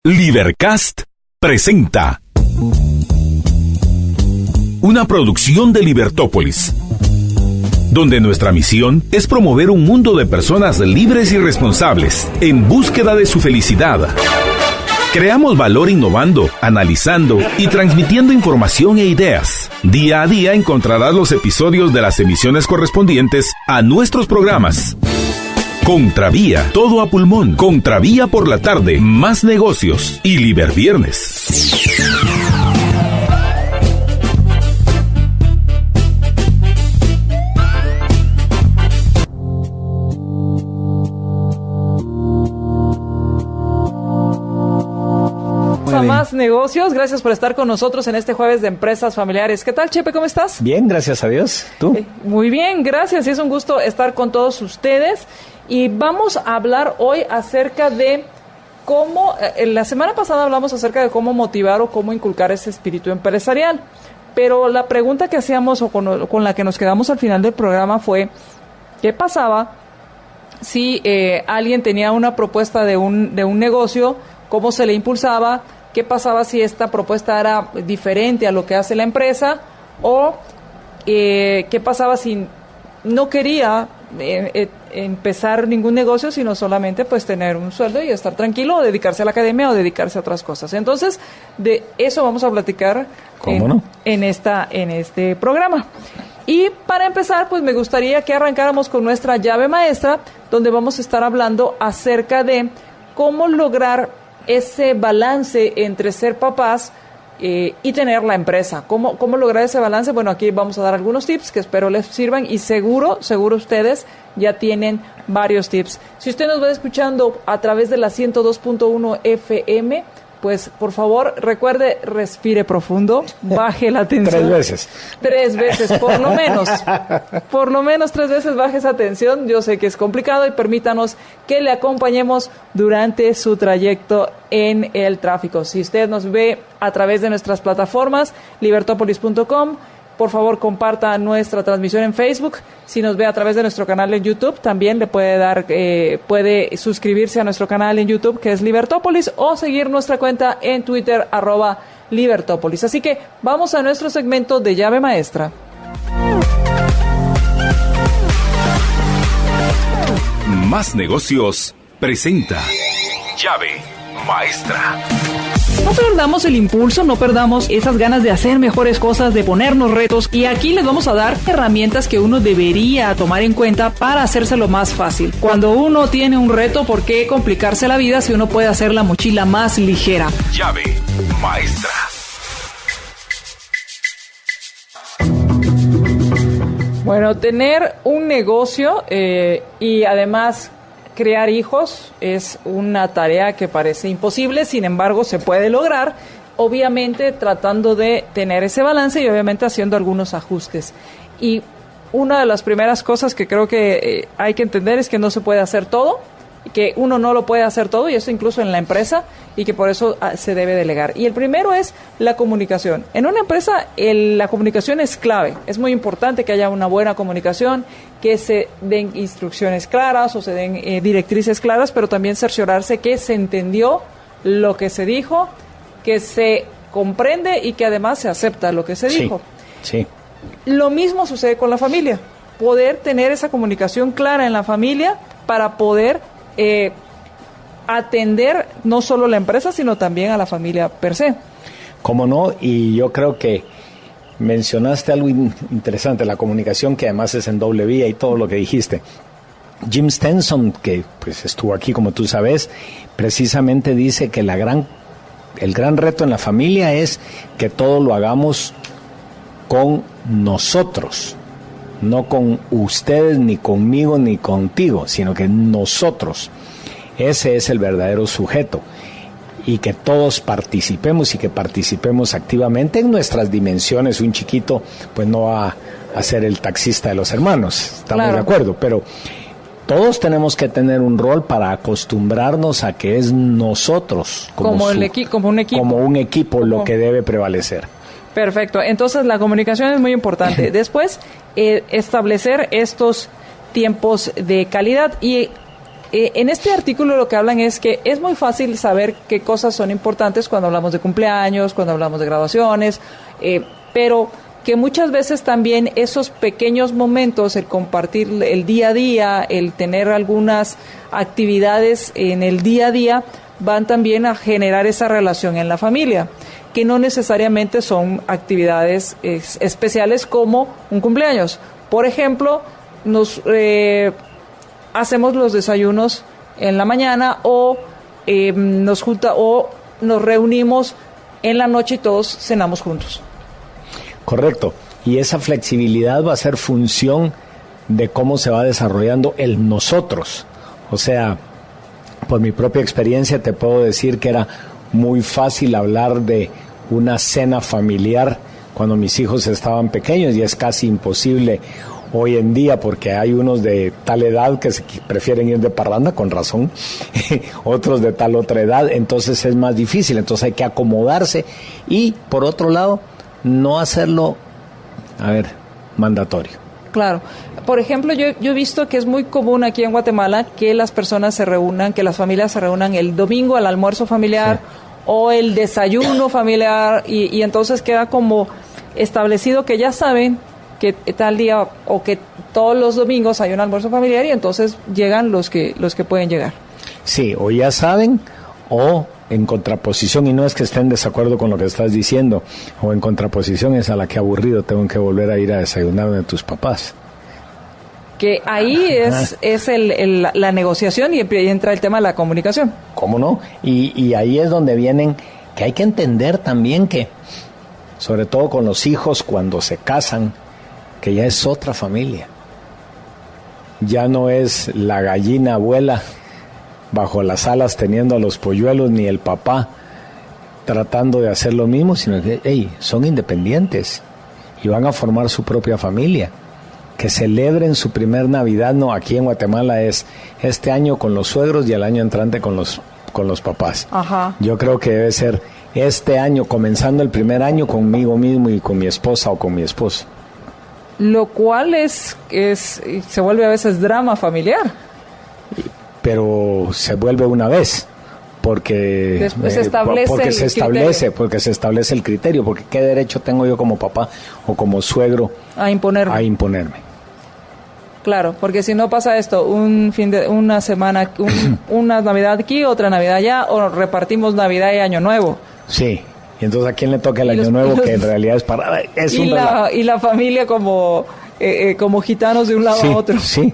Libercast presenta una producción de Libertópolis, donde nuestra misión es promover un mundo de personas libres y responsables en búsqueda de su felicidad. Creamos valor innovando, analizando y transmitiendo información e ideas. Día a día encontrarás los episodios de las emisiones correspondientes a nuestros programas. Contravía, todo a pulmón. Contravía por la tarde, más negocios y Liberviernes. Más negocios, gracias por estar con nosotros en este jueves de empresas familiares. ¿Qué tal, Chepe? ¿Cómo estás? Bien, gracias a Dios. ¿Tú? Muy bien, gracias. Y es un gusto estar con todos ustedes. Y vamos a hablar hoy acerca de cómo, la semana pasada hablamos acerca de cómo motivar o cómo inculcar ese espíritu empresarial. Pero la pregunta que hacíamos o con la que nos quedamos al final del programa fue, ¿qué pasaba si alguien tenía una propuesta de un negocio? ¿Cómo se le impulsaba? ¿Qué pasaba si esta propuesta era diferente a lo que hace la empresa? ¿O qué pasaba si no quería empezar ningún negocio, sino solamente pues tener un sueldo y estar tranquilo, o dedicarse a la academia o dedicarse a otras cosas? Entonces, de eso vamos a platicar en este programa. Y para empezar, pues me gustaría que arrancáramos con nuestra llave maestra, donde vamos a estar hablando acerca de cómo lograr ese balance entre ser papás y tener la empresa. ¿Cómo lograr ese balance? Bueno, aquí vamos a dar algunos tips que espero les sirvan y seguro ustedes ya tienen varios tips. Si usted nos va escuchando a través de la 102.1 FM, pues por favor recuerde, respire profundo, baje la tensión. 3 veces, por lo menos. Por lo menos 3 veces baje esa tensión. Yo sé que es complicado y permítanos que le acompañemos durante su trayecto en el tráfico. Si usted nos ve a través de nuestras plataformas, libertopolis.com, por favor, comparta nuestra transmisión en Facebook. Si nos ve a través de nuestro canal en YouTube, también le puede suscribirse a nuestro canal en YouTube, que es Libertópolis, o seguir nuestra cuenta en Twitter, @Libertópolis. Así que vamos a nuestro segmento de llave maestra. Más negocios presenta llave maestra. No perdamos el impulso, no perdamos esas ganas de hacer mejores cosas, de ponernos retos. Y aquí les vamos a dar herramientas que uno debería tomar en cuenta para hacérselo más fácil. Cuando uno tiene un reto, ¿por qué complicarse la vida si uno puede hacer la mochila más ligera? Llave maestra. Bueno, tener un negocio y además crear hijos es una tarea que parece imposible, sin embargo se puede lograr, obviamente tratando de tener ese balance y obviamente haciendo algunos ajustes. Y una de las primeras cosas que creo que hay que entender es que no se puede hacer todo, que uno no lo puede hacer todo, y eso incluso en la empresa, y que por eso se debe delegar. Y el primero es la comunicación. En una empresa la comunicación es clave, es muy importante que haya una buena comunicación, que se den instrucciones claras o se den directrices claras, pero también cerciorarse que se entendió lo que se dijo, que se comprende y que además se acepta lo que se dijo. Sí. Lo mismo sucede con la familia, poder tener esa comunicación clara en la familia para poder atender no solo la empresa, sino también a la familia per se. ¿Cómo no? Y yo creo que mencionaste algo interesante, la comunicación, que además es en doble vía, y todo lo que dijiste. Jim Stenson, que pues estuvo aquí, como tú sabes, precisamente dice que el gran reto en la familia es que todo lo hagamos con nosotros. No con ustedes, ni conmigo, ni contigo, sino que nosotros. Ese es el verdadero sujeto. Y que todos participemos, y que participemos activamente en nuestras dimensiones. Un chiquito pues no va a ser el taxista de los hermanos, estamos de acuerdo, pero todos tenemos que tener un rol para acostumbrarnos a que es nosotros como un equipo lo que debe prevalecer. Perfecto, entonces la comunicación es muy importante. Después, establecer estos tiempos de calidad, y En este artículo lo que hablan es que es muy fácil saber qué cosas son importantes cuando hablamos de cumpleaños, cuando hablamos de graduaciones, pero que muchas veces también esos pequeños momentos, el compartir el día a día, el tener algunas actividades en el día a día, van también a generar esa relación en la familia, que no necesariamente son actividades especiales como un cumpleaños. Por ejemplo, hacemos los desayunos en la mañana o nos reunimos en la noche y todos cenamos juntos. Correcto. Y esa flexibilidad va a ser función de cómo se va desarrollando el nosotros. O sea, por mi propia experiencia te puedo decir que era muy fácil hablar de una cena familiar cuando mis hijos estaban pequeños y es casi imposible hoy en día porque hay unos de tal edad que prefieren ir de parranda, con razón, otros de tal otra edad, entonces es más difícil, entonces hay que acomodarse y por otro lado no hacerlo, mandatorio. Claro. Por ejemplo, yo he visto que es muy común aquí en Guatemala que las personas se reúnan, que las familias se reúnan el domingo al almuerzo familiar, sí, o el desayuno familiar y entonces queda como establecido que ya saben que tal día o que todos los domingos hay un almuerzo familiar y entonces llegan los que pueden llegar. Sí, o ya saben o en contraposición, y no es que estén en desacuerdo con lo que estás diciendo, o en contraposición es a la que aburrido tengo que volver a ir a desayunar de tus papás. Que ahí es la negociación y entra el tema de la comunicación. ¿Cómo no? Y ahí es donde vienen, que hay que entender también que, sobre todo con los hijos cuando se casan, que ya es otra familia. Ya no es la gallina abuela bajo las alas teniendo a los polluelos, ni el papá tratando de hacer lo mismo, sino que son independientes y van a formar su propia familia. Que celebren su primer Navidad, no, aquí en Guatemala es este año con los suegros y el año entrante con los papás. Ajá. Yo creo que debe ser este año, comenzando el primer año conmigo mismo y con mi esposa o con mi esposo. Lo cual se vuelve a veces drama familiar. Pero se vuelve una vez, porque después se establece el criterio, porque qué derecho tengo yo como papá o como suegro a imponerme. Claro, porque si no pasa esto, una semana, una Navidad aquí, otra Navidad allá, o repartimos Navidad y Año Nuevo. Sí, y entonces ¿a quién le toca el Año Nuevo? Que en realidad es para... y la familia como gitanos de un lado a otro. Sí.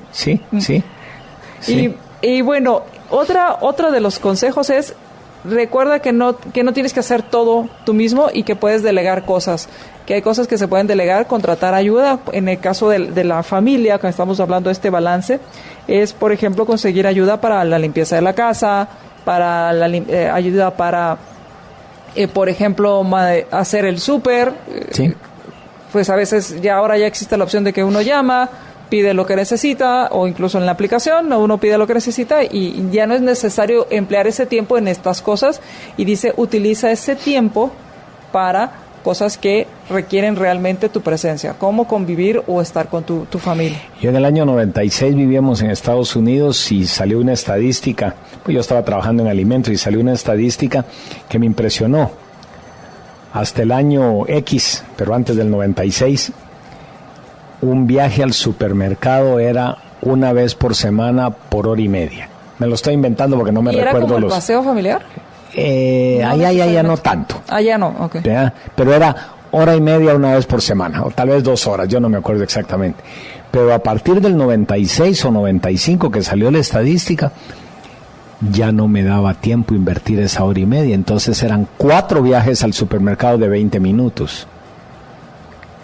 Y bueno, otra de los consejos es, recuerda que no tienes que hacer todo tú mismo y que puedes delegar cosas, que hay cosas que se pueden delegar, contratar ayuda. En el caso de la familia, que estamos hablando de este balance, es, por ejemplo, conseguir ayuda para la limpieza de la casa, para ayuda para, por ejemplo, hacer el súper. Sí. Pues a veces ahora ya existe la opción de que uno llama, pide lo que necesita, o incluso en la aplicación uno pide lo que necesita y ya no es necesario emplear ese tiempo en estas cosas, y dice, utiliza ese tiempo para cosas que requieren realmente tu presencia, como convivir o estar con tu familia. Yo en el año 96 vivíamos en Estados Unidos y salió una estadística, pues yo estaba trabajando en alimentos y salió una estadística que me impresionó. Hasta el año X, pero antes del 96, un viaje al supermercado era una vez por semana por hora y media. Me lo estoy inventando porque no me recuerdo. ¿Era como el paseo familiar? Allá no tanto. Allá no, ok. Pero era hora y media una vez por semana, o tal vez 2 horas, yo no me acuerdo exactamente. Pero a partir del 96 o 95 que salió la estadística, ya no me daba tiempo invertir esa hora y media. Entonces eran 4 viajes al supermercado de 20 minutos.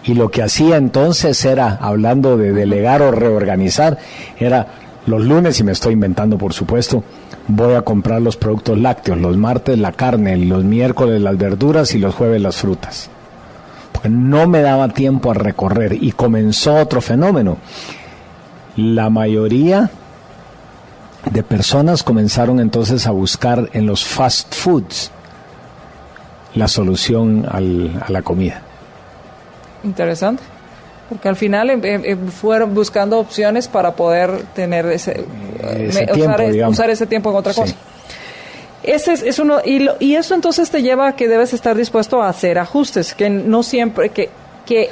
Y lo que hacía entonces era, hablando de delegar o reorganizar, era los lunes, y me estoy inventando por supuesto, voy a comprar los productos lácteos, los martes la carne, los miércoles las verduras y los jueves las frutas. Porque no me daba tiempo a recorrer y comenzó otro fenómeno. La mayoría de personas comenzaron entonces a buscar en los fast foods la solución a la comida. Interesante. Porque al final fueron buscando opciones para poder tener usar ese tiempo en otra cosa. Ese es uno, y eso entonces te lleva a que debes estar dispuesto a hacer ajustes, que no siempre, que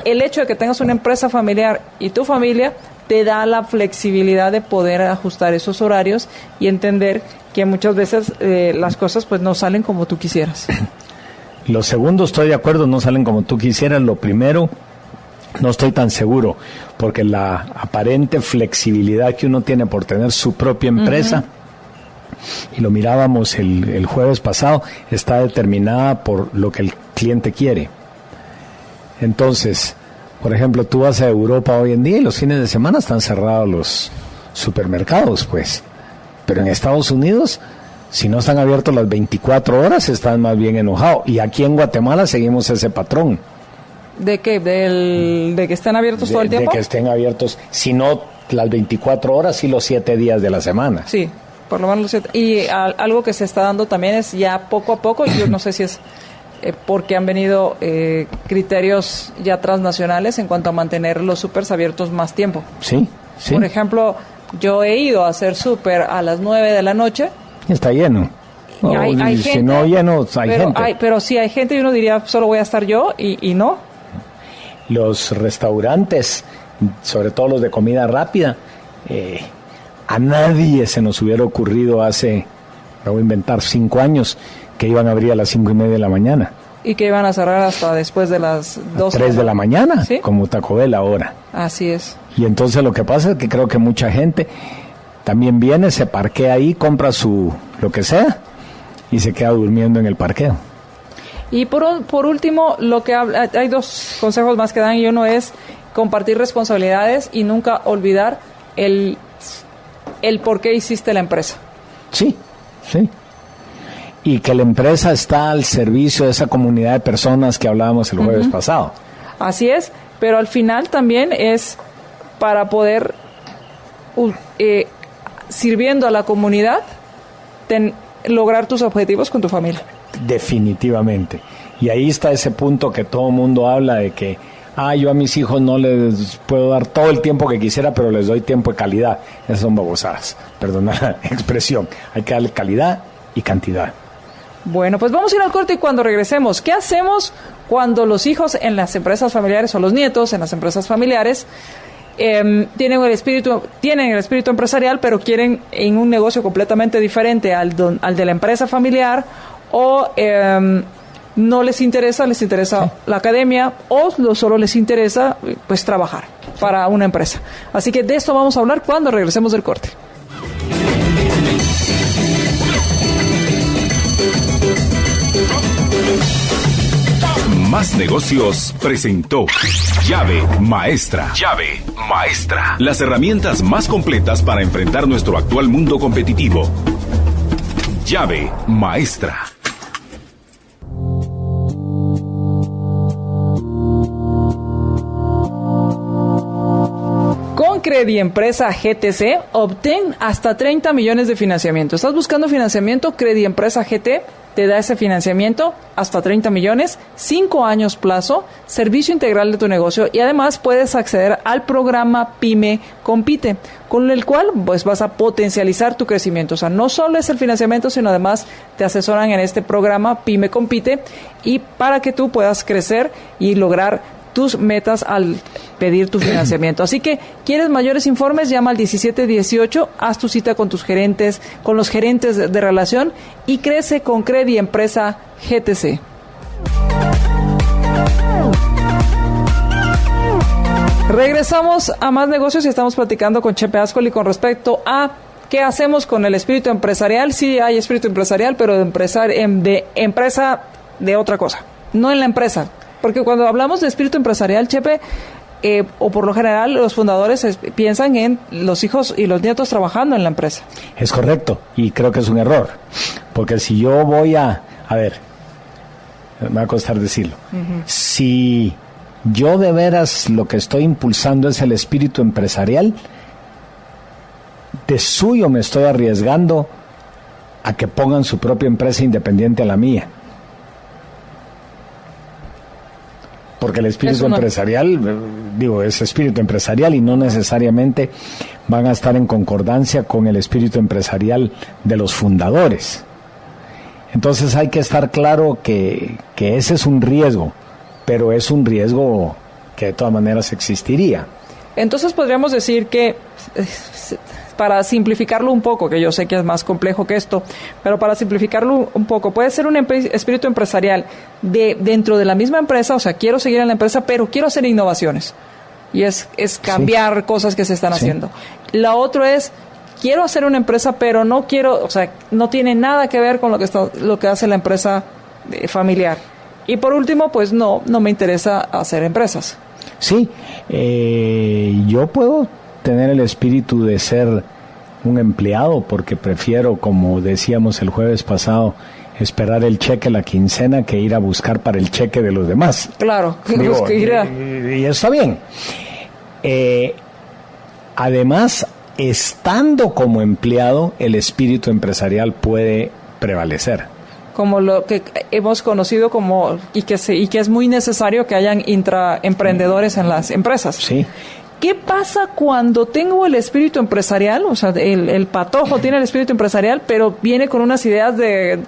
el hecho de que tengas una empresa familiar y tu familia te da la flexibilidad de poder ajustar esos horarios y entender que muchas veces las cosas pues no salen como tú quisieras. Lo segundo, estoy de acuerdo, no salen como tú quisieras. Lo primero, no estoy tan seguro, porque la aparente flexibilidad que uno tiene por tener su propia empresa, y lo mirábamos el jueves pasado, está determinada por lo que el cliente quiere. Entonces, por ejemplo, tú vas a Europa hoy en día y los fines de semana están cerrados los supermercados, pues. Pero en Estados Unidos, si no están abiertos las 24 horas, están más bien enojados. Y aquí en Guatemala seguimos ese patrón. ¿De qué? ¿De que estén abiertos todo el tiempo? De que estén abiertos, si no las 24 horas, y los 7 días de la semana. Sí, por lo menos los 7. Y algo que se está dando también es ya poco a poco, yo no sé si es porque han venido criterios ya transnacionales en cuanto a mantener los supers abiertos más tiempo. Sí, sí. Por ejemplo, yo he ido a hacer súper a las 9 de la noche. Está lleno. Y hay si gente, no lleno, hay gente. Pero sí hay gente y uno diría, solo voy a estar yo, y no. Los restaurantes, sobre todo los de comida rápida, a nadie se nos hubiera ocurrido hace, me voy a inventar, 5 años, que iban a abrir a las 5:30 de la mañana. Y que iban a cerrar hasta después de las 2. 3 de la mañana, ¿sí? Como Taco Bell ahora. Así es. Y entonces lo que pasa es que creo que mucha gente también viene, se parquea ahí, compra lo que sea y se queda durmiendo en el parqueo. Y por último, hay 2 consejos más que dan, y uno es compartir responsabilidades y nunca olvidar el por qué hiciste la empresa. Sí, sí. Y que la empresa está al servicio de esa comunidad de personas que hablábamos el jueves pasado. Así es, pero al final también es para poder, sirviendo a la comunidad, lograr tus objetivos con tu familia. Definitivamente. Y ahí está ese punto que todo el mundo habla de que yo a mis hijos no les puedo dar todo el tiempo que quisiera, pero les doy tiempo de calidad. Esas son babosadas, perdona la expresión. Hay que darle calidad y cantidad. Bueno, pues vamos a ir al corte y cuando regresemos, ¿qué hacemos cuando los hijos en las empresas familiares o los nietos en las empresas familiares tienen el espíritu empresarial, pero quieren en un negocio completamente diferente al de la empresa familiar, o no les interesa la academia, o solo les interesa pues trabajar para una empresa? Así que de esto vamos a hablar cuando regresemos del corte. Más Negocios presentó Llave Maestra. Llave Maestra. Las herramientas más completas para enfrentar nuestro actual mundo competitivo. Llave Maestra. Con Crediempresa GTC, obtén hasta 30 millones de financiamiento. ¿Estás buscando financiamiento? Crediempresa GT te da ese financiamiento hasta 30 millones, 5 años plazo, servicio integral de tu negocio, y además puedes acceder al programa PYME Compite, con el cual pues vas a potencializar tu crecimiento. O sea, no solo es el financiamiento, sino además te asesoran en este programa PYME Compite, y para que tú puedas crecer y lograr tus metas al pedir tu financiamiento. Así que, ¿quieres mayores informes? Llama al 1718, haz tu cita con tus gerentes, con los gerentes de relación, y crece con Crediempresa GTC. Regresamos a Más Negocios y estamos platicando con Chepe Ascoli con respecto a qué hacemos con el espíritu empresarial. Sí hay espíritu empresarial, pero de empresa de otra cosa, no en la empresa. Porque cuando hablamos de espíritu empresarial, Chepe, o por lo general los fundadores piensan en los hijos y los nietos trabajando en la empresa. Es correcto, y creo que es un error. Porque si yo voy a ver, me va a costar decirlo, si yo de veras lo que estoy impulsando es el espíritu empresarial, de suyo me estoy arriesgando a que pongan su propia empresa independiente a la mía. porque el espíritu empresarial, es espíritu empresarial y no necesariamente van a estar en concordancia con el espíritu empresarial de los fundadores. Entonces hay que estar claro que ese es un riesgo, pero es un riesgo que de todas maneras existiría. Entonces podríamos decir que, para simplificarlo un poco, que yo sé que es más complejo que esto, pero para simplificarlo un poco, puede ser un espíritu empresarial dentro de la misma empresa, o sea, quiero seguir en la empresa, pero quiero hacer innovaciones. Y es cambiar cosas que se están haciendo. La otra es, quiero hacer una empresa, pero no quiero, o sea, no tiene nada que ver con lo que hace la empresa familiar. Y por último, pues no me interesa hacer empresas. Sí, yo puedo tener el espíritu de ser un empleado porque prefiero, como decíamos el jueves pasado, esperar el cheque la quincena que ir a buscar para el cheque de los demás. Claro, y está bien. Además, estando como empleado, el espíritu empresarial puede prevalecer. Como lo que hemos conocido y que es muy necesario que hayan intraemprendedores en las empresas. Sí. ¿Qué pasa cuando tengo el espíritu empresarial? O sea, el patojo tiene el espíritu empresarial, pero viene con unas ideas de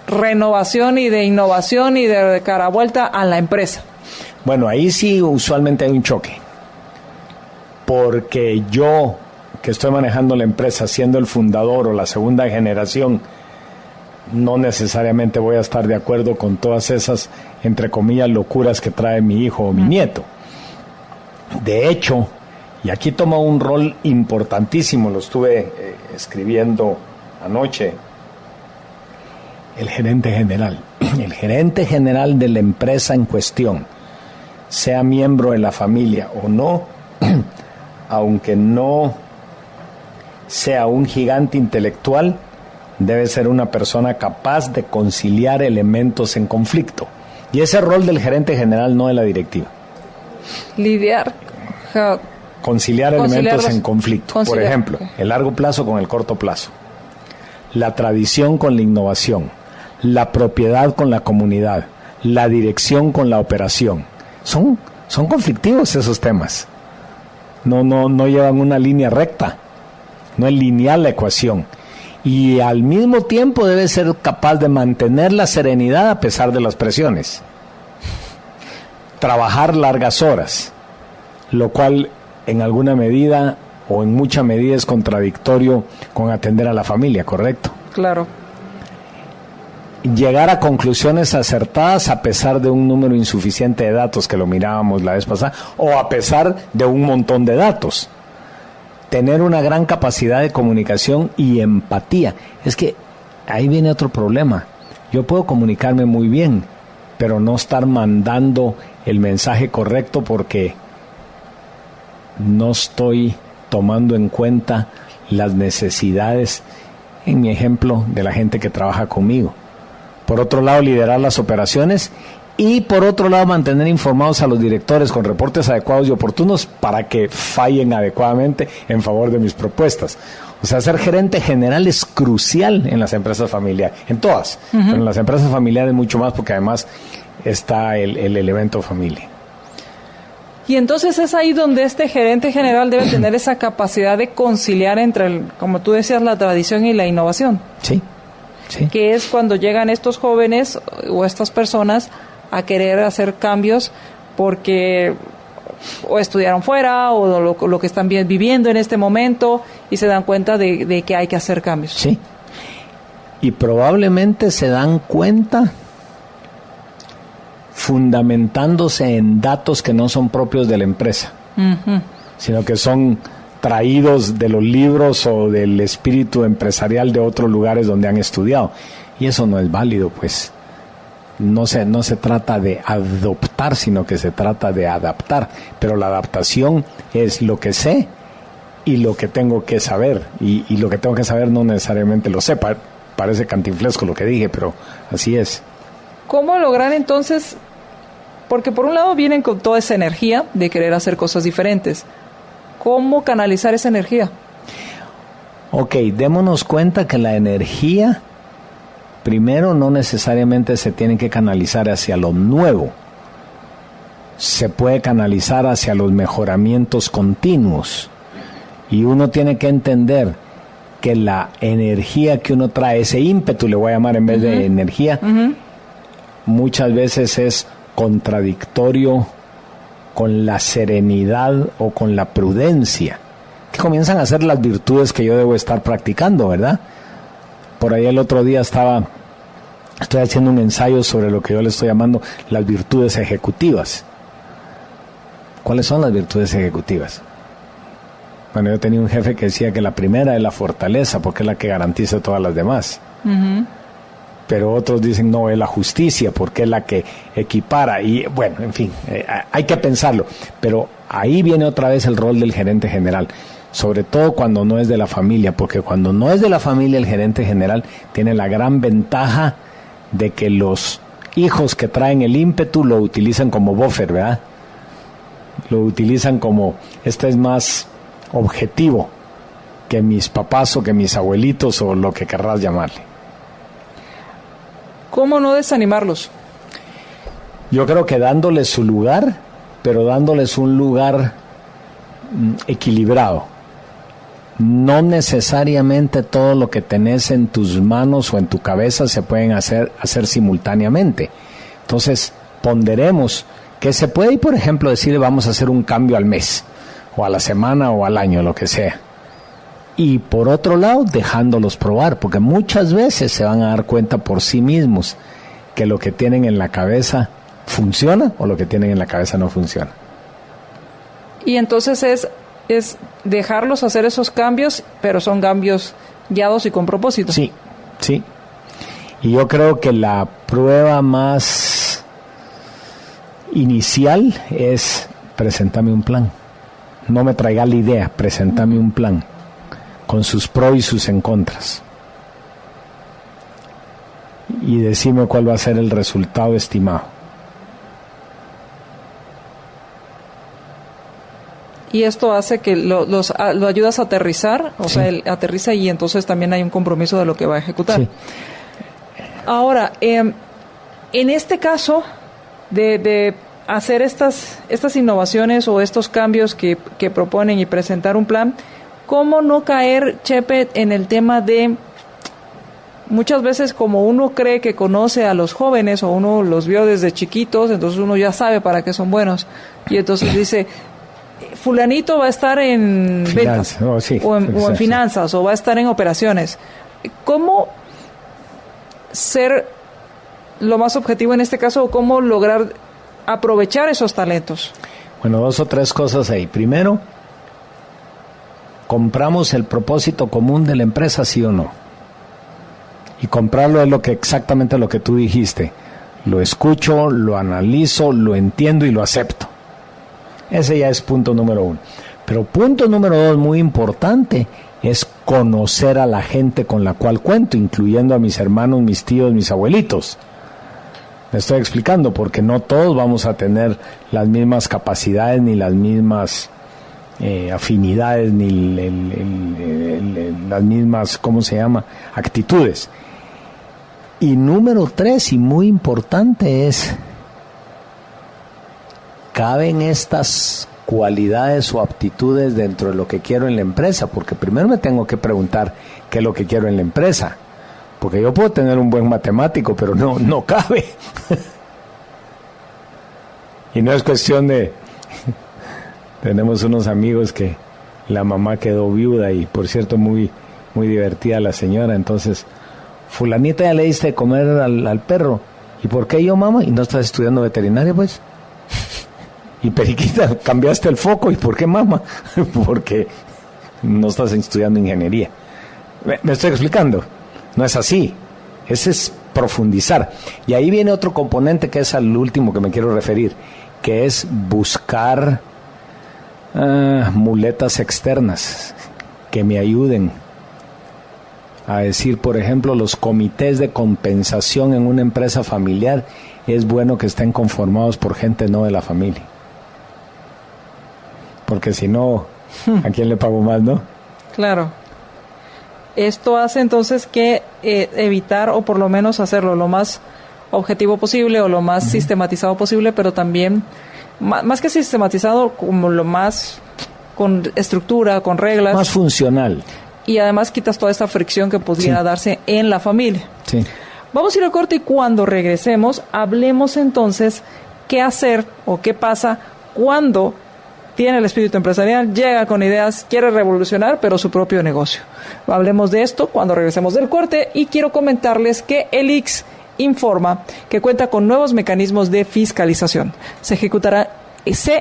renovación y de innovación y de cara vuelta a la empresa. Bueno, ahí sí usualmente hay un choque. Porque yo, que estoy manejando la empresa, siendo el fundador o la segunda generación, no necesariamente voy a estar de acuerdo con todas esas, entre comillas, locuras que trae mi hijo o mi nieto. De hecho, y aquí toma un rol importantísimo, lo estuve escribiendo anoche, el gerente general. El gerente general de la empresa en cuestión, sea miembro de la familia o no, aunque no sea un gigante intelectual, debe ser una persona capaz de conciliar elementos en conflicto. Y ese rol del gerente general, no de la directiva. Conciliar elementos en conflicto. Por ejemplo, el largo plazo con el corto plazo. La tradición con la innovación. La propiedad con la comunidad. La dirección con la operación. Son conflictivos esos temas. No llevan una línea recta. No es lineal la ecuación. Y al mismo tiempo debe ser capaz de mantener la serenidad a pesar de las presiones. Trabajar largas horas, lo cual en alguna medida o en mucha medida es contradictorio con atender a la familia, ¿correcto? Claro. Llegar a conclusiones acertadas a pesar de un número insuficiente de datos, que lo mirábamos la vez pasada, o a pesar de un montón de datos. Tener una gran capacidad de comunicación y empatía. Es que ahí viene otro problema. Yo puedo comunicarme muy bien, pero no estar mandando el mensaje correcto porque no estoy tomando en cuenta las necesidades, en mi ejemplo, de la gente que trabaja conmigo. Por otro lado, liderar las operaciones y por otro lado, mantener informados a los directores con reportes adecuados y oportunos para que fallen adecuadamente en favor de mis propuestas. O sea, ser gerente general es crucial en las empresas familiares, en todas, pero en las empresas familiares mucho más porque además está el elemento familia. Y entonces es ahí donde este gerente general debe tener esa capacidad de conciliar entre, como tú decías, la tradición y la innovación. Sí. Que es cuando llegan estos jóvenes o estas personas a querer hacer cambios porque o estudiaron fuera o lo que están viviendo en este momento y se dan cuenta de que hay que hacer cambios. Sí. Y probablemente se dan cuenta fundamentándose en datos que no son propios de la empresa, sino que son traídos de los libros o del espíritu empresarial de otros lugares donde han estudiado. Y eso no es válido, pues. No se trata de adoptar, sino que se trata de adaptar. Pero la adaptación es lo que sé y lo que tengo que saber. Y lo que tengo que saber no necesariamente lo sé. Parece cantinflesco lo que dije, pero así es. ¿Cómo lograr entonces? Porque por un lado vienen con toda esa energía de querer hacer cosas diferentes. ¿Cómo canalizar esa energía? Ok, démonos cuenta que la energía, primero, no necesariamente se tiene que canalizar hacia lo nuevo. se puede canalizar hacia los mejoramientos continuos. Y uno tiene que entender que la energía que uno trae, ese ímpetu le voy a llamar en vez de energía, muchas veces es contradictorio con la serenidad o con la prudencia, que comienzan a ser las virtudes que yo debo estar practicando, ¿verdad? Por ahí el otro día estoy haciendo un ensayo sobre lo que yo le estoy llamando las virtudes ejecutivas. ¿Cuáles son las virtudes ejecutivas? Bueno, yo tenía un jefe que decía que la primera es la fortaleza, porque es la que garantiza todas las demás. Pero otros dicen, no, es la justicia, porque es la que equipara. Y bueno, en fin, hay que pensarlo. Pero ahí viene otra vez el rol del gerente general, sobre todo cuando no es de la familia, porque cuando no es de la familia, el gerente general tiene la gran ventaja de que los hijos que traen el ímpetu lo utilizan como buffer, ¿verdad? Lo utilizan como, este es más objetivo que mis papás o que mis abuelitos o lo que querrás llamarle. ¿Cómo no desanimarlos? Yo creo que dándoles su lugar, pero dándoles un lugar equilibrado. No necesariamente todo lo que tenés en tus manos o en tu cabeza se pueden hacer simultáneamente. Entonces, ponderemos que se puede, por ejemplo, decir vamos a hacer un cambio al mes, o a la semana, o al año, lo que sea. Y por otro lado, dejándolos probar, porque muchas veces se van a dar cuenta por sí mismos que lo que tienen en la cabeza funciona o lo que tienen en la cabeza no funciona. Y entonces es dejarlos hacer esos cambios, pero son cambios guiados y con propósito. Sí, sí. Y yo creo que la prueba más inicial es preséntame un plan. No me traiga la idea, preséntame un plan con sus pros y sus en contras. Y decime cuál va a ser el resultado estimado. Y esto hace que lo ayudas a aterrizar, o sea, él aterriza y entonces también hay un compromiso de lo que va a ejecutar. Sí. Ahora, en este caso de hacer estas innovaciones o estos cambios que proponen y presentar un plan, ¿cómo no caer, Chepe, en el tema de muchas veces como uno cree que conoce a los jóvenes o uno los vio desde chiquitos, entonces uno ya sabe para qué son buenos y entonces dice fulanito va a estar en ventas o en finanzas o va a estar en operaciones? ¿Cómo ser lo más objetivo en este caso o cómo lograr aprovechar esos talentos? Bueno, 2 o 3 cosas ahí. Primero, ¿compramos el propósito común de la empresa, sí o no? Y comprarlo es exactamente lo que tú dijiste. Lo escucho, lo analizo, lo entiendo y lo acepto. Ese ya es punto número 1. Pero punto número 2, muy importante, es conocer a la gente con la cual cuento, incluyendo a mis hermanos, mis tíos, mis abuelitos. Me estoy explicando, porque no todos vamos a tener las mismas capacidades, ni las mismas afinidades, ni las mismas, actitudes. Y número 3, y muy importante, es ¿caben estas cualidades o aptitudes dentro de lo que quiero en la empresa? Porque primero me tengo que preguntar qué es lo que quiero en la empresa. Porque yo puedo tener un buen matemático, pero no cabe. Y no es cuestión de... Tenemos unos amigos que la mamá quedó viuda y, por cierto, muy, muy divertida la señora. Entonces, fulanita, ya le diste de comer al perro. ¿Y por qué yo, mamá? ¿Y no estás estudiando veterinaria, pues? Y periquita, cambiaste el foco. ¿Y por qué, mamá? Porque no estás estudiando ingeniería. ¿Me estoy explicando? No es así. Ese es profundizar. Y ahí viene otro componente que es al último que me quiero referir, que es buscar muletas externas que me ayuden a decir, por ejemplo, los comités de compensación en una empresa familiar, es bueno que estén conformados por gente no de la familia. Porque si no, ¿a quién le pago más, no? Claro. Esto hace entonces que evitar o por lo menos hacerlo lo más objetivo posible o lo más sistematizado posible, pero también más que sistematizado, como lo más con estructura, con reglas. Más funcional. Y además quitas toda esta fricción que pudiera darse en la familia. Sí. Vamos a ir al corte y cuando regresemos, hablemos entonces qué hacer o qué pasa cuando tiene el espíritu empresarial, llega con ideas, quiere revolucionar, pero su propio negocio. Hablemos de esto cuando regresemos del corte y quiero comentarles que el ICS informa que cuenta con nuevos mecanismos de fiscalización. Se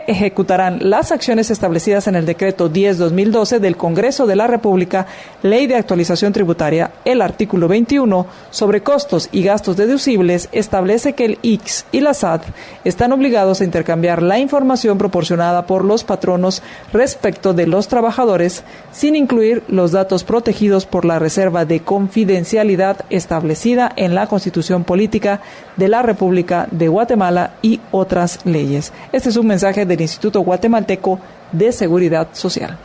ejecutarán las acciones establecidas en el decreto 10/2012 del Congreso de la República, Ley de Actualización Tributaria. El artículo 21 sobre costos y gastos deducibles establece que el ICS y la SAT están obligados a intercambiar la información proporcionada por los patronos respecto de los trabajadores, sin incluir los datos protegidos por la reserva de confidencialidad establecida en la Constitución Política de la República de Guatemala y otras leyes. Este es un mensaje del Instituto Guatemalteco de Seguridad Social.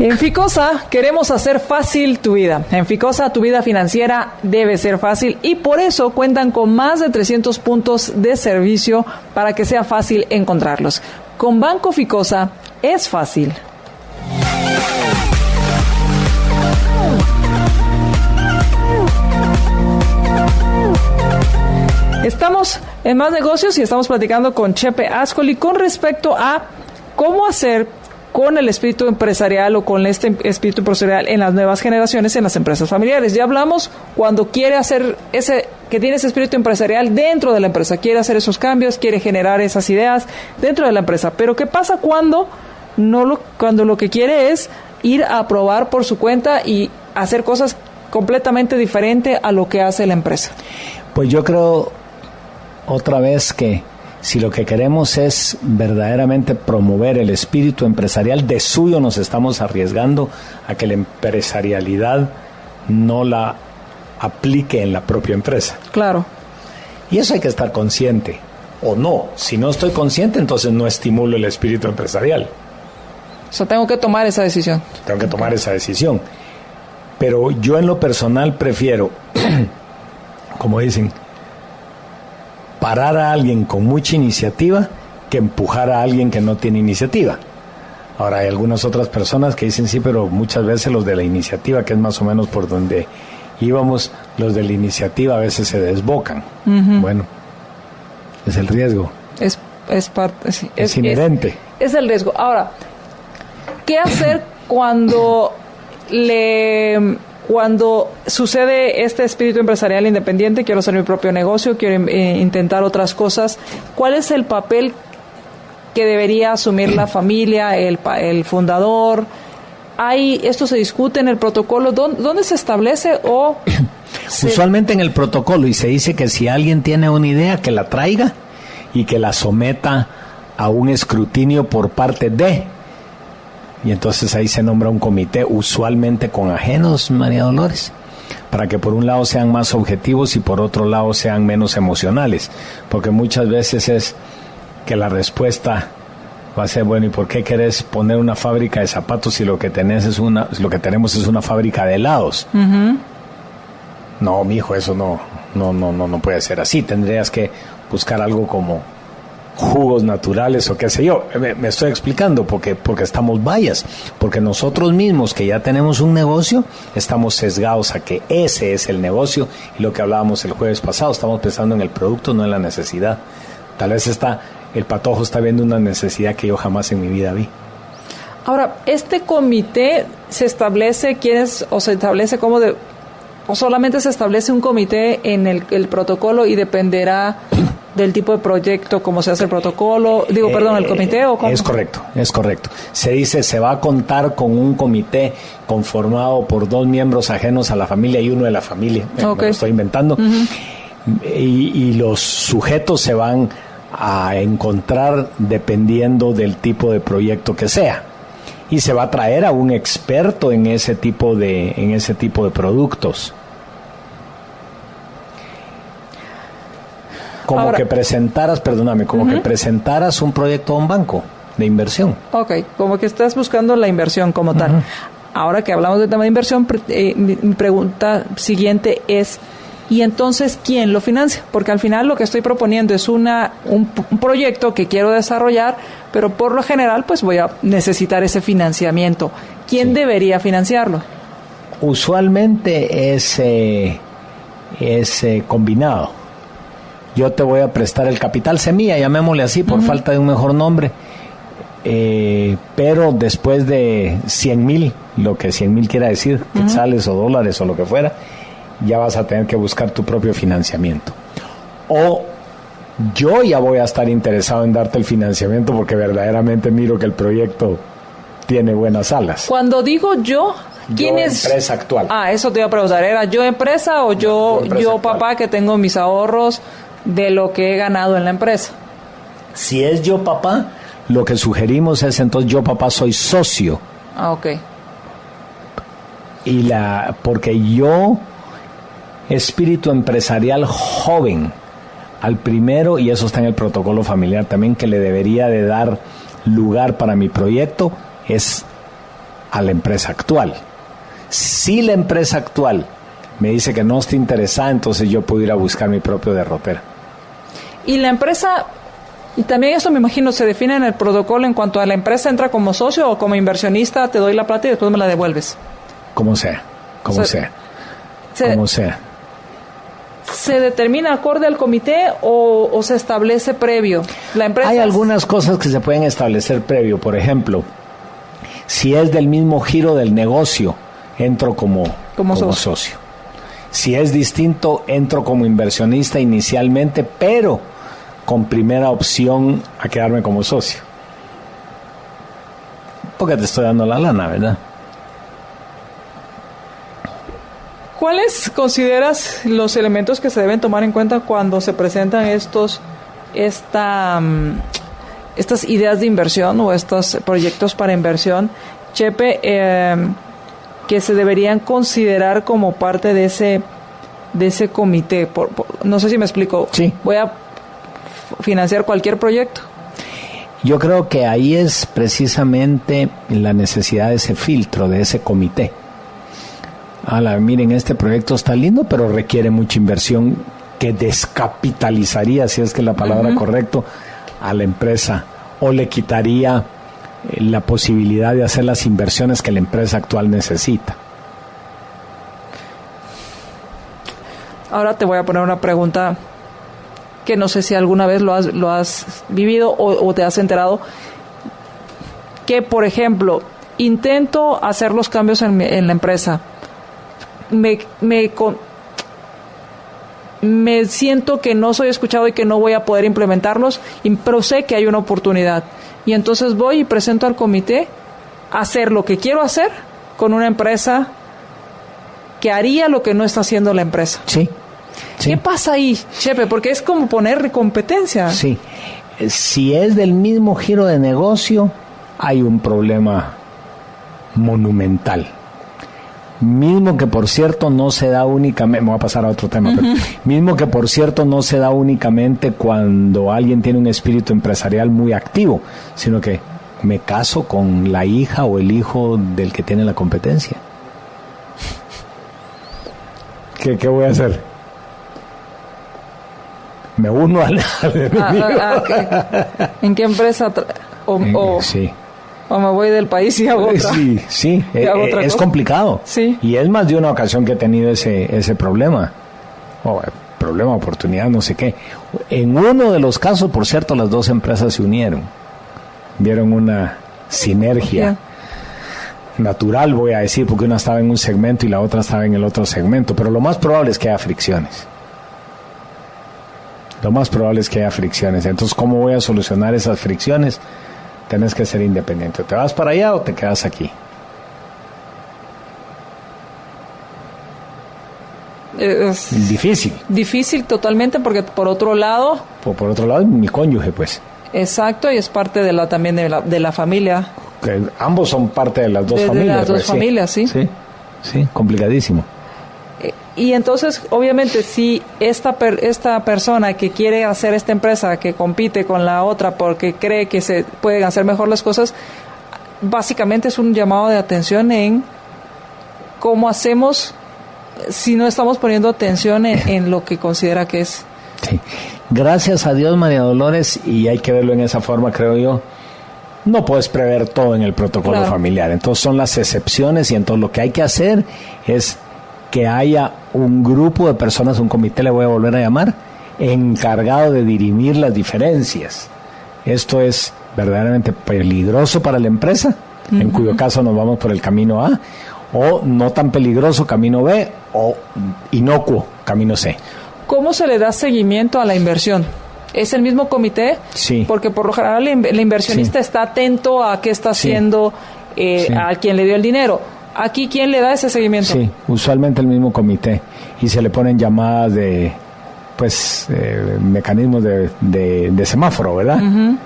En Ficosa queremos hacer fácil tu vida. En Ficosa tu vida financiera debe ser fácil y por eso cuentan con más de 300 puntos de servicio para que sea fácil encontrarlos. Con Banco Ficosa es fácil. Estamos en Más Negocios y estamos platicando con Chepe Ascoli con respecto a cómo hacer con el espíritu empresarial o con este espíritu empresarial en las nuevas generaciones en las empresas familiares. Ya hablamos cuando quiere hacer que tiene ese espíritu empresarial dentro de la empresa, quiere hacer esos cambios, quiere generar esas ideas dentro de la empresa. Pero ¿qué pasa cuando lo que quiere es ir a probar por su cuenta y hacer cosas completamente diferentes a lo que hace la empresa? Pues yo creo otra vez que si lo que queremos es verdaderamente promover el espíritu empresarial, de suyo nos estamos arriesgando a que la empresarialidad no la aplique en la propia empresa. Claro. Y eso hay que estar consciente, o no. Si no estoy consciente, entonces no estimulo el espíritu empresarial. O sea, tengo que tomar esa decisión. Tengo que tomar esa decisión. Pero yo en lo personal prefiero, como dicen, parar a alguien con mucha iniciativa que empujar a alguien que no tiene iniciativa. Ahora hay algunas otras personas que dicen sí, pero muchas veces los de la iniciativa, que es más o menos por donde íbamos, los de la iniciativa a veces se desbocan. Uh-huh. Bueno, es el riesgo. Es parte, sí, es inherente. Es el riesgo. Ahora, ¿qué hacer cuando sucede este espíritu empresarial independiente? Quiero hacer mi propio negocio, quiero intentar otras cosas. ¿Cuál es el papel que debería asumir la familia, el fundador? ¿Esto se discute en el protocolo? ¿Dónde se establece o...? Usualmente en el protocolo, y se dice que si alguien tiene una idea, que la traiga y que la someta a un escrutinio por parte de... Y entonces ahí se nombra un comité, usualmente con ajenos, María Dolores, para que por un lado sean más objetivos y por otro lado sean menos emocionales, porque muchas veces es que la respuesta va a ser, bueno, ¿y por qué querés poner una fábrica de zapatos si lo que tenemos es una fábrica de helados? Uh-huh. No, mijo, eso no puede ser así. Tendrías que buscar algo como jugos naturales o qué sé yo. Me estoy explicando porque estamos bias, porque nosotros mismos que ya tenemos un negocio estamos sesgados a que ese es el negocio, y lo que hablábamos el jueves pasado, estamos pensando en el producto, no en la necesidad. Tal vez el patojo está viendo una necesidad que yo jamás en mi vida vi. Ahora, ¿este comité se establece o solamente se establece un comité en el protocolo y dependerá del tipo de proyecto, cómo se hace el protocolo? ¿El comité o cómo? Es correcto. Se dice, se va a contar con un comité conformado por 2 miembros ajenos a la familia y uno de la familia. Okay. Me lo estoy inventando. Uh-huh. Y los sujetos se van a encontrar dependiendo del tipo de proyecto que sea. Y se va a traer a un experto en ese tipo de productos. Como que presentaras un proyecto a un banco. de inversión. Ok, como que estás buscando la inversión como tal. Uh-huh. Ahora que hablamos del tema de inversión, mi pregunta siguiente es, ¿y entonces quién lo financia? Porque al final lo que estoy proponiendo es un proyecto que quiero desarrollar, pero por lo general pues voy a necesitar ese financiamiento. ¿Quién debería financiarlo? Usualmente es combinado. Yo te voy a prestar el capital semilla, llamémosle así, por falta de un mejor nombre. Pero después de 100,000, lo que 100,000 quiera decir, quetzales o dólares o lo que fuera, ya vas a tener que buscar tu propio financiamiento. O yo ya voy a estar interesado en darte el financiamiento porque verdaderamente miro que el proyecto tiene buenas alas. Cuando digo yo, ¿quién es? Empresa actual. Eso te iba a preguntar, ¿era yo empresa o yo papá que tengo mis ahorros de lo que he ganado en la empresa? Si es yo papá, lo que sugerimos es entonces yo papá soy socio. Ok. Porque yo, espíritu empresarial joven, al primero, y eso está en el protocolo familiar también, que le debería de dar lugar para mi proyecto, es a la empresa actual. Si la empresa actual me dice que no está interesada, entonces yo puedo ir a buscar mi propio derrotero. Y la empresa, y también eso me imagino se define en el protocolo en cuanto a la empresa entra como socio o como inversionista, te doy la plata y después me la devuelves. Como sea. ¿Se determina acorde al comité o se establece previo? La empresa. Hay algunas cosas que se pueden establecer previo. Por ejemplo, si es del mismo giro del negocio, entro como socio. Si es distinto, entro como inversionista inicialmente, pero con primera opción a quedarme como socio. Porque te estoy dando la lana, ¿verdad? ¿Cuáles consideras los elementos que se deben tomar en cuenta cuando se presentan estas ideas de inversión o estos proyectos para inversión, Chepe, que se deberían considerar como parte de ese comité? No sé si me explico. Sí. Voy a financiar cualquier proyecto. Yo creo que ahí es precisamente la necesidad de ese filtro, de ese comité. Miren, este proyecto está lindo, pero requiere mucha inversión que descapitalizaría, si es que la palabra correcta, a la empresa, o le quitaría la posibilidad de hacer las inversiones que la empresa actual necesita. Ahora te voy a poner una pregunta que no sé si alguna vez lo has vivido o te has enterado, que por ejemplo, intento hacer los cambios en la empresa, me siento que no soy escuchado y que no voy a poder implementarlos, pero sé que hay una oportunidad. Y entonces voy y presento al comité a hacer lo que quiero hacer con una empresa que haría lo que no está haciendo la empresa. Sí. ¿Qué pasa ahí, Chepe? Porque es como poner competencia. Sí. Si es del mismo giro de negocio, hay un problema monumental. Mismo que por cierto no se da únicamente, me voy a pasar a otro tema, pero mismo que por cierto no se da únicamente cuando alguien tiene un espíritu empresarial muy activo, sino que me caso con la hija o el hijo del que tiene la competencia. ¿Qué voy a hacer? Me uno al enemigo. ¿En qué empresa? Sí. O me voy del país y hago otra. Sí, es complicado. Sí. Y es más de una ocasión que he tenido ese problema. Problema, oportunidad, no sé qué. En uno de los casos, por cierto, las dos empresas se unieron. Vieron una sinergia natural, voy a decir, porque una estaba en un segmento y la otra estaba en el otro segmento. Pero lo más probable es que haya fricciones. Entonces, ¿cómo voy a solucionar esas fricciones? Tienes que ser independiente. ¿Te vas para allá o te quedas aquí? Es difícil. Difícil totalmente, porque por otro lado... Por otro lado, mi cónyuge, pues. Exacto, y es parte también de la familia. Que ambos son parte de las dos familias. De las dos familias, sí. Sí, complicadísimo. Y entonces, obviamente, si esta persona que quiere hacer esta empresa, que compite con la otra porque cree que se pueden hacer mejor las cosas, básicamente es un llamado de atención en cómo hacemos si no estamos poniendo atención en lo que considera que es. Sí. Gracias a Dios, María Dolores, y hay que verlo en esa forma, creo yo. No puedes prever todo en el protocolo familiar. Entonces son las excepciones, y entonces lo que hay que hacer es que haya un grupo de personas, un comité, le voy a volver a llamar, encargado de dirimir las diferencias. Esto es verdaderamente peligroso para la empresa, en cuyo caso nos vamos por el camino A, o no tan peligroso, camino B, o inocuo, camino C. ¿Cómo se le da seguimiento a la inversión? ¿Es el mismo comité? Sí. Porque por lo general el inversionista está atento a qué está haciendo a quien le dio el dinero. ¿Aquí quién le da ese seguimiento? Sí, usualmente el mismo comité, y se le ponen llamadas de, mecanismos de semáforo, ¿verdad? Uh-huh.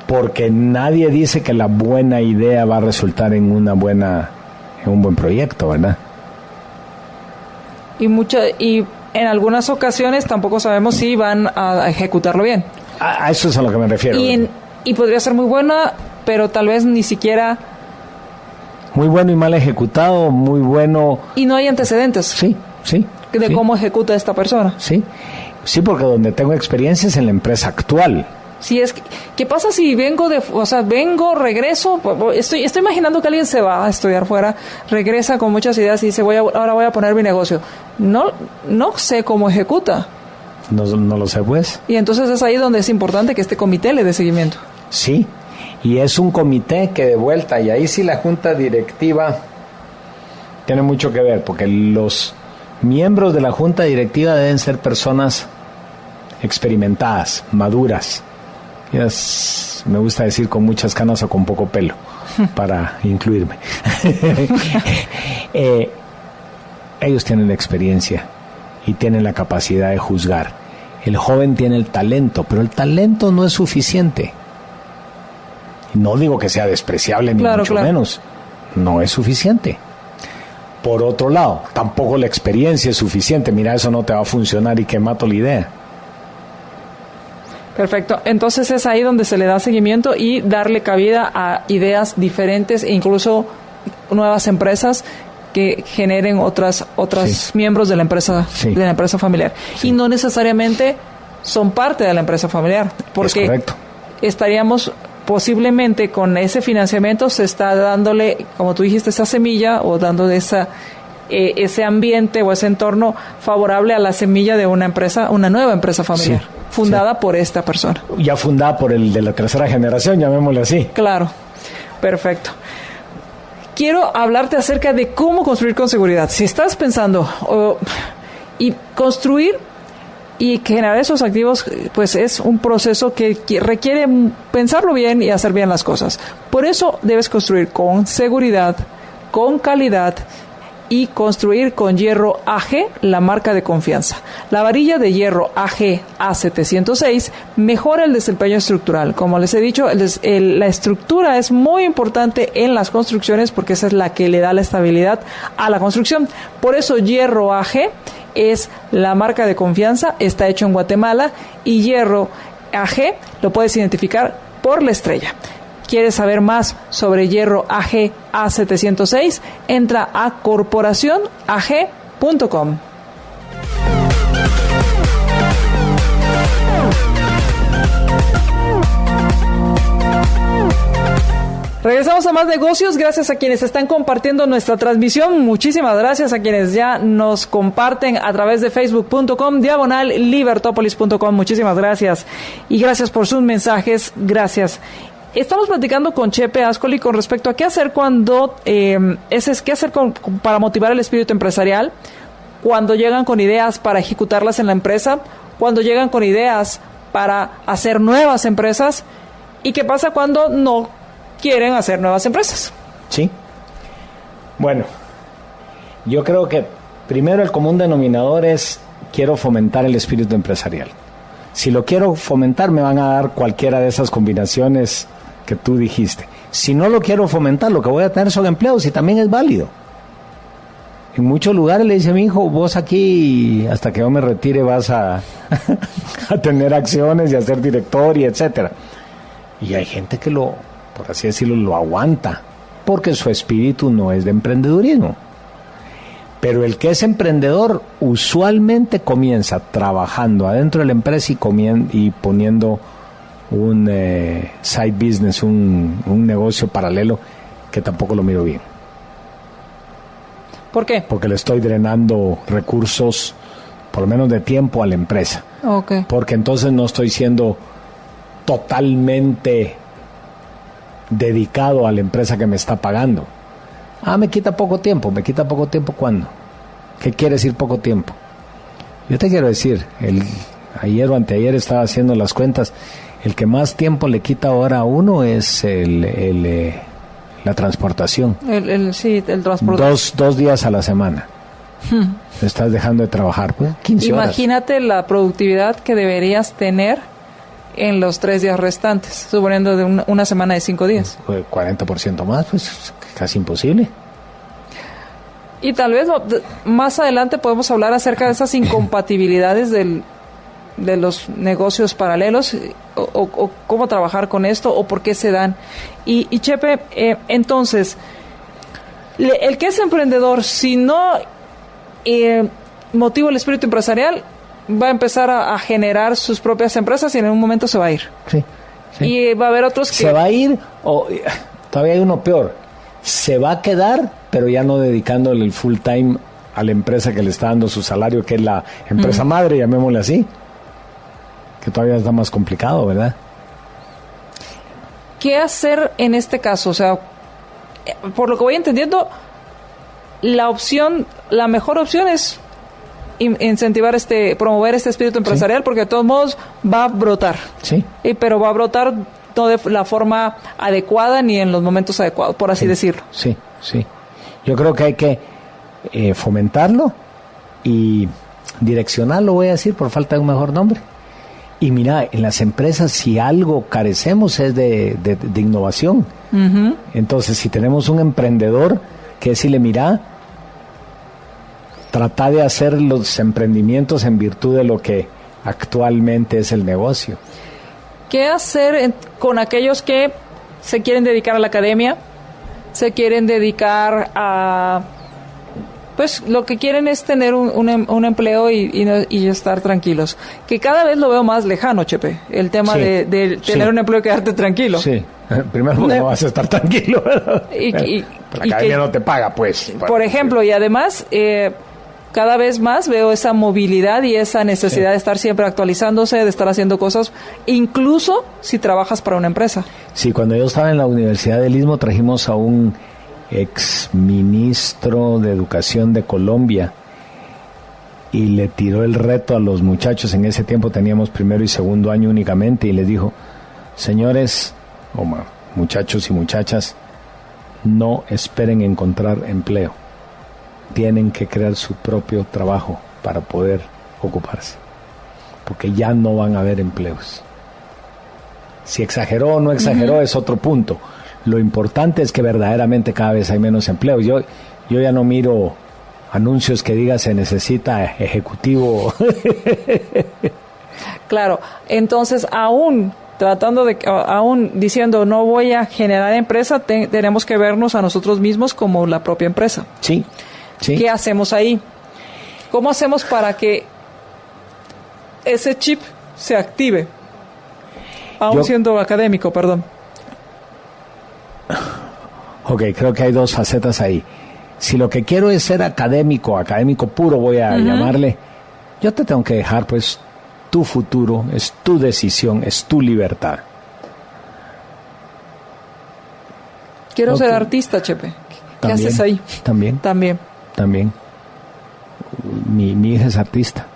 Porque nadie dice que la buena idea va a resultar en un buen proyecto, ¿verdad? Y en algunas ocasiones tampoco sabemos si van a ejecutarlo bien. A eso es a lo que me refiero. Y podría ser muy buena, pero tal vez ni siquiera... Muy bueno y mal ejecutado, muy bueno... Y no hay antecedentes. Sí. De cómo ejecuta esta persona. Sí, porque donde tengo experiencia es en la empresa actual. Sí, ¿qué pasa si regreso? Estoy imaginando que alguien se va a estudiar fuera, regresa con muchas ideas y dice, ahora voy a poner mi negocio. No sé cómo ejecuta. No lo sé, pues. Y entonces es ahí donde es importante que este comité le dé seguimiento. Sí, y es un comité que de vuelta, y ahí sí la junta directiva tiene mucho que ver, porque los miembros de la junta directiva deben ser personas experimentadas, maduras. Me gusta decir con muchas canas o con poco pelo, para incluirme. Ellos tienen la experiencia y tienen la capacidad de juzgar. El joven tiene el talento, pero el talento no es suficiente. No digo que sea despreciable, ni mucho menos. No es suficiente. Por otro lado, tampoco la experiencia es suficiente. Mira, eso no te va a funcionar y que mato la idea. Perfecto. Entonces es ahí donde se le da seguimiento y darle cabida a ideas diferentes e incluso nuevas empresas que generen otras miembros de la empresa familiar. Sí. Y no necesariamente son parte de la empresa familiar, porque estaríamos posiblemente con ese financiamiento se está dándole, como tú dijiste, esa semilla o dándole ese ambiente o ese entorno favorable a la semilla de una nueva empresa familiar, fundada por esta persona. Ya fundada por el de la tercera generación, llamémosle así. Claro, perfecto. Quiero hablarte acerca de cómo construir con seguridad. Si estás pensando y construir y generar esos activos, pues es un proceso que requiere pensarlo bien y hacer bien las cosas. Por eso debes construir con seguridad, con calidad y construir con hierro AG, la marca de confianza. La varilla de hierro AG A706 mejora el desempeño estructural. Como les he dicho, la estructura es muy importante en las construcciones porque esa es la que le da la estabilidad a la construcción. Por eso hierro AG es la marca de confianza, está hecho en Guatemala y hierro AG lo puedes identificar por la estrella. ¿Quieres saber más sobre hierro AG A706? Entra a corporacionag.com. Regresamos a más negocios, gracias a quienes están compartiendo nuestra transmisión. Muchísimas gracias a quienes ya nos comparten a través de facebook.com/libertopolis.com. Muchísimas gracias. Y gracias por sus mensajes. Gracias. Estamos platicando con Chepe Ascoli con respecto a qué hacer para motivar el espíritu empresarial, cuando llegan con ideas para ejecutarlas en la empresa, cuando llegan con ideas para hacer nuevas empresas, y qué pasa cuando no quieren hacer nuevas empresas. Sí. Bueno, yo creo que primero el común denominador es quiero fomentar el espíritu empresarial. Si lo quiero fomentar, me van a dar cualquiera de esas combinaciones que tú dijiste. Si no lo quiero fomentar, lo que voy a tener son empleos y también es válido. En muchos lugares le dice: mi hijo, vos aquí hasta que yo me retire vas a tener acciones y a ser director y etcétera. Y hay gente que por así decirlo, lo aguanta, porque su espíritu no es de emprendedurismo. Pero el que es emprendedor usualmente comienza trabajando adentro de la empresa y poniendo un side business, un negocio paralelo, que tampoco lo miro bien. ¿Por qué? Porque le estoy drenando recursos, por lo menos de tiempo, a la empresa. Okay. Porque entonces no estoy siendo totalmente dedicado a la empresa que me está pagando. Me quita poco tiempo. ¿Cuándo? ¿Qué quiere decir poco tiempo? Yo te quiero decir, ayer o anteayer estaba haciendo las cuentas, el que más tiempo le quita ahora a uno es la transportación. El transporte. Dos días a la semana. Estás dejando de trabajar, pues, 15 horas. Imagínate la productividad que deberías tener en los 3 días restantes, suponiendo de una semana de 5 días. 40% más, pues casi imposible. Y tal vez más adelante podemos hablar acerca de esas incompatibilidades de los negocios paralelos, o cómo trabajar con esto, o por qué se dan. Y Chepe, entonces, el que es emprendedor, si no motiva el espíritu empresarial, va a empezar a generar sus propias empresas y en un momento se va a ir. Sí. Y va a haber otros que... Se va a ir, o todavía hay uno peor, se va a quedar, pero ya no dedicándole el full time a la empresa que le está dando su salario, que es la empresa madre, llamémosle así, que todavía está más complicado, ¿verdad? ¿Qué hacer en este caso? O sea, por lo que voy entendiendo, la mejor opción es incentivar promover este espíritu empresarial, porque de todos modos va a brotar. Sí. Pero va a brotar no de la forma adecuada ni en los momentos adecuados, por así decirlo. Sí. Yo creo que hay que fomentarlo y direccionarlo, voy a decir, por falta de un mejor nombre. Y mira, en las empresas, si algo carecemos es de innovación. Uh-huh. Entonces, si tenemos un emprendedor que decirle: mira, trata de hacer los emprendimientos en virtud de lo que actualmente es el negocio. ¿Qué hacer con aquellos que se quieren dedicar a la academia, se quieren dedicar a... pues lo que quieren es tener un empleo y estar tranquilos? Que cada vez lo veo más lejano, Chepe, el tema de tener un empleo y quedarte tranquilo. Sí, primero no vas a estar tranquilo. La academia no te paga, pues. Por ejemplo, y además... cada vez más veo esa movilidad y esa necesidad de estar siempre actualizándose, de estar haciendo cosas, incluso si trabajas para una empresa. Sí, cuando yo estaba en la Universidad del Istmo trajimos a un exministro de Educación de Colombia y le tiró el reto a los muchachos. En ese tiempo teníamos primero y segundo año únicamente, y les dijo: señores, muchachos y muchachas, no esperen encontrar empleo. Tienen que crear su propio trabajo para poder ocuparse, porque ya no van a haber empleos. Si exageró o no exageró es otro punto. Lo importante es que verdaderamente cada vez hay menos empleos. Yo ya no miro anuncios que diga se necesita ejecutivo. Claro, entonces aún diciendo no voy a generar empresa, tenemos que vernos a nosotros mismos como la propia empresa. Sí. Sí. ¿Qué hacemos ahí? ¿Cómo hacemos para que ese chip se active? Siendo académico, perdón. Ok, creo que hay dos facetas ahí. Si lo que quiero es ser académico puro, voy a llamarle, yo te tengo que dejar, pues, tu futuro, es tu decisión, es tu libertad. Quiero ser artista, Chepe. ¿Qué haces ahí? También. Mi hija es artista.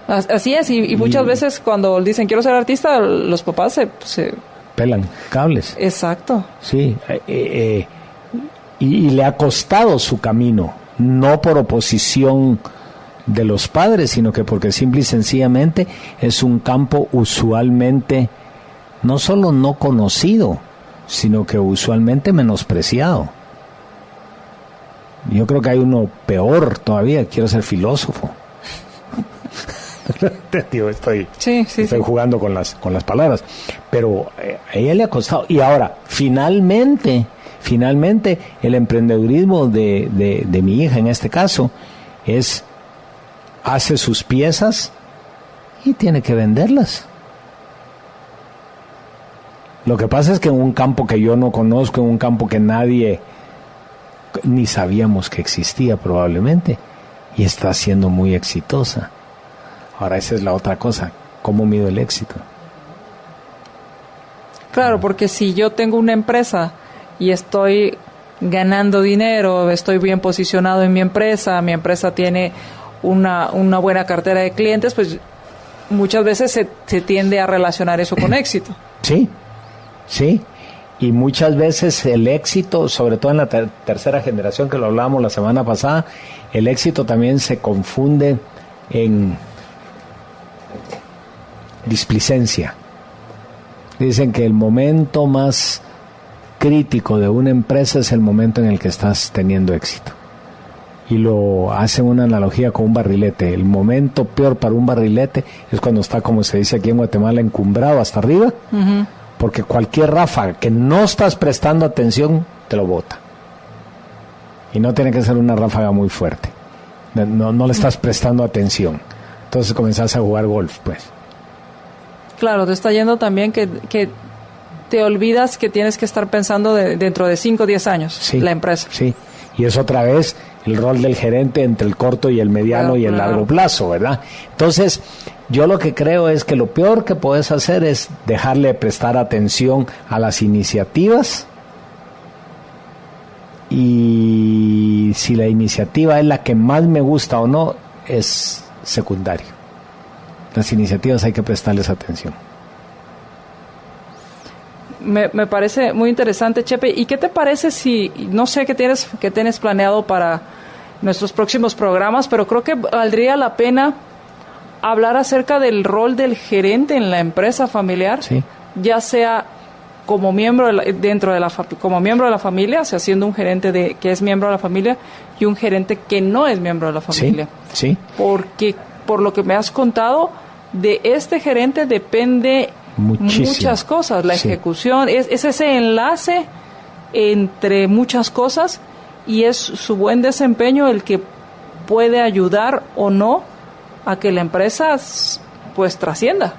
Así es, y muchas veces cuando dicen quiero ser artista, los papás se pelan cables. Exacto. Sí, y le ha costado su camino, no por oposición de los padres, sino que porque simple y sencillamente es un campo usualmente no solo no conocido, sino que usualmente menospreciado. Yo creo que hay uno peor todavía, quiero ser filósofo. Tío, estoy jugando con las palabras, pero a ella le ha costado. Y ahora, finalmente, el emprendedurismo de mi hija en este caso hace sus piezas y tiene que venderlas. Lo que pasa es que en un campo que yo no conozco, en un campo que nadie ni sabíamos que existía probablemente, y está siendo muy exitosa. Ahora esa es la otra cosa, ¿cómo mido el éxito? Claro, porque si yo tengo una empresa y estoy ganando dinero, estoy bien posicionado en mi empresa tiene una buena cartera de clientes, pues muchas veces se tiende a relacionar eso con éxito. Sí, y muchas veces el éxito, sobre todo en la tercera generación, que lo hablábamos la semana pasada, el éxito también se confunde en displicencia. Dicen que el momento más crítico de una empresa es el momento en el que estás teniendo éxito. Y lo hacen una analogía con un barrilete. El momento peor para un barrilete es cuando está, como se dice aquí en Guatemala, encumbrado hasta arriba, porque cualquier ráfaga que no estás prestando atención te lo bota. Y no tiene que ser una ráfaga muy fuerte. No le estás prestando atención. Entonces comenzás a jugar golf, pues. Claro, te está yendo también que te olvidas que tienes que estar pensando dentro de 5 o 10 años, la empresa. Sí, y es otra vez el rol del gerente entre el corto y el mediano y el largo plazo, ¿verdad? Entonces, yo lo que creo es que lo peor que puedes hacer es dejarle de prestar atención a las iniciativas, y si la iniciativa es la que más me gusta o no, es secundario. Las iniciativas hay que prestarles atención. Me parece muy interesante, Chepe. ¿Y qué te parece si, no sé qué tienes planeado para nuestros próximos programas, pero creo que valdría la pena hablar acerca del rol del gerente en la empresa familiar, ya sea como miembro como miembro de la familia, o sea, siendo un gerente que es miembro de la familia, y un gerente que no es miembro de la familia. Sí. Porque por lo que me has contado, de este gerente depende muchas cosas, la ejecución, es ese enlace entre muchas cosas, y es su buen desempeño el que puede ayudar o no a que la empresa pues trascienda.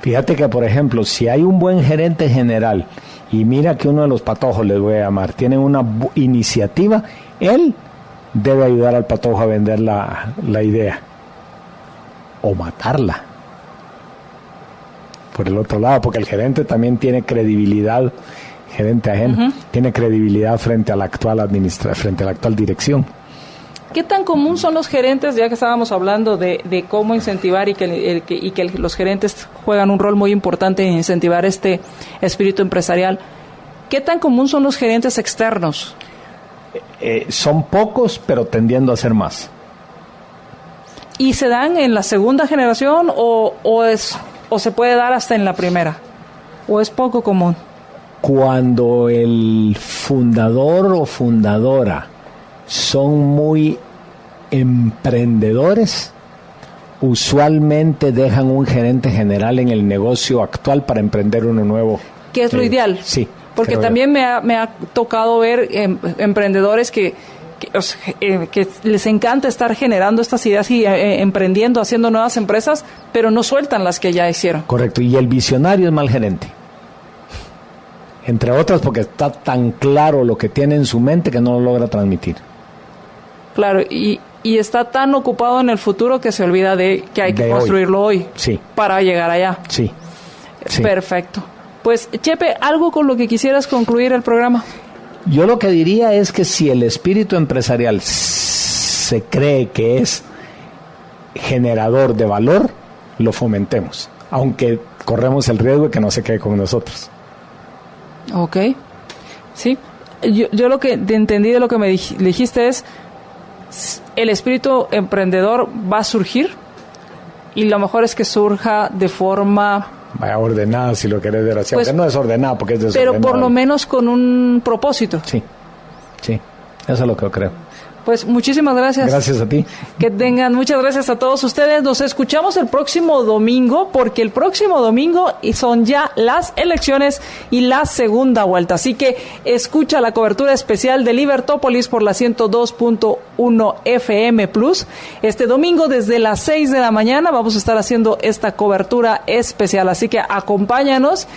Fíjate que, por ejemplo, si hay un buen gerente general, y mira que uno de los patojos, les voy a llamar, tiene una iniciativa, él debe ayudar al patojo a vender la idea o matarla. Por el otro lado, porque el gerente también tiene credibilidad, gerente ajeno, tiene credibilidad frente a la actual frente a la actual dirección. ¿Qué tan común son los gerentes, ya que estábamos hablando de cómo incentivar y que los gerentes juegan un rol muy importante en incentivar este espíritu empresarial? ¿Qué tan común son los gerentes externos? Son pocos, pero tendiendo a ser más. ¿Y se dan en la segunda generación o se puede dar hasta en la primera? ¿O es poco común? Cuando el fundador o fundadora son muy emprendedores, usualmente dejan un gerente general en el negocio actual para emprender uno nuevo. ¿Qué es lo ideal? Sí. Porque también me ha tocado ver emprendedores que les encanta estar generando estas ideas y emprendiendo, haciendo nuevas empresas, pero no sueltan las que ya hicieron. Correcto, y el visionario es mal gerente. Entre otras porque está tan claro lo que tiene en su mente que no lo logra transmitir. Claro, y está tan ocupado en el futuro que se olvida de que hay que construirlo hoy para llegar allá. Sí. Perfecto. Pues, Chepe, ¿algo con lo que quisieras concluir el programa? Yo lo que diría es que si el espíritu empresarial se cree que es generador de valor, lo fomentemos, aunque corremos el riesgo de que no se quede con nosotros. Ok. Sí. Yo lo que entendí de lo que me dijiste es, el espíritu emprendedor va a surgir y lo mejor es que surja de forma... Vaya ordenada, si lo querés ver así, pues, aunque no es ordenada porque es desordenada. Pero por lo menos con un propósito. Sí, eso es lo que yo creo. Pues muchísimas gracias. Gracias a ti. Que tengan, muchas gracias a todos ustedes. Nos escuchamos el próximo domingo, porque el próximo domingo son ya las elecciones y la segunda vuelta. Así que escucha la cobertura especial de Libertópolis por la 102.1 FM Plus. Este domingo desde las 6 de la mañana vamos a estar haciendo esta cobertura especial. Así que acompáñanos,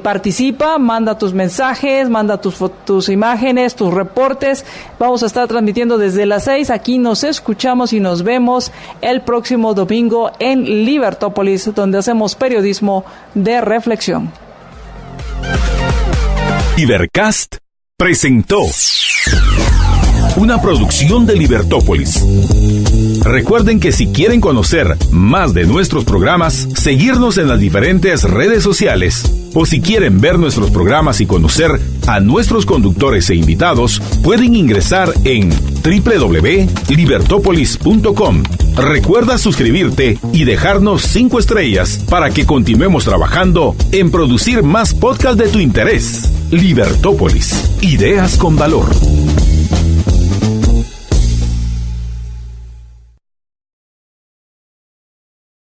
participa, manda tus mensajes, manda tus imágenes, tus reportes. Vamos a estar transmitiendo desde las 6. Aquí nos escuchamos y nos vemos el próximo domingo en Libertópolis, donde hacemos periodismo de reflexión. Libercast presentó una producción de Libertópolis. Recuerden que si quieren conocer más de nuestros programas, seguirnos en las diferentes redes sociales, o si quieren ver nuestros programas y conocer a nuestros conductores e invitados, pueden ingresar en www.libertopolis.com. Recuerda suscribirte y dejarnos 5 estrellas para que continuemos trabajando en producir más podcasts de tu interés. Libertópolis, ideas con valor.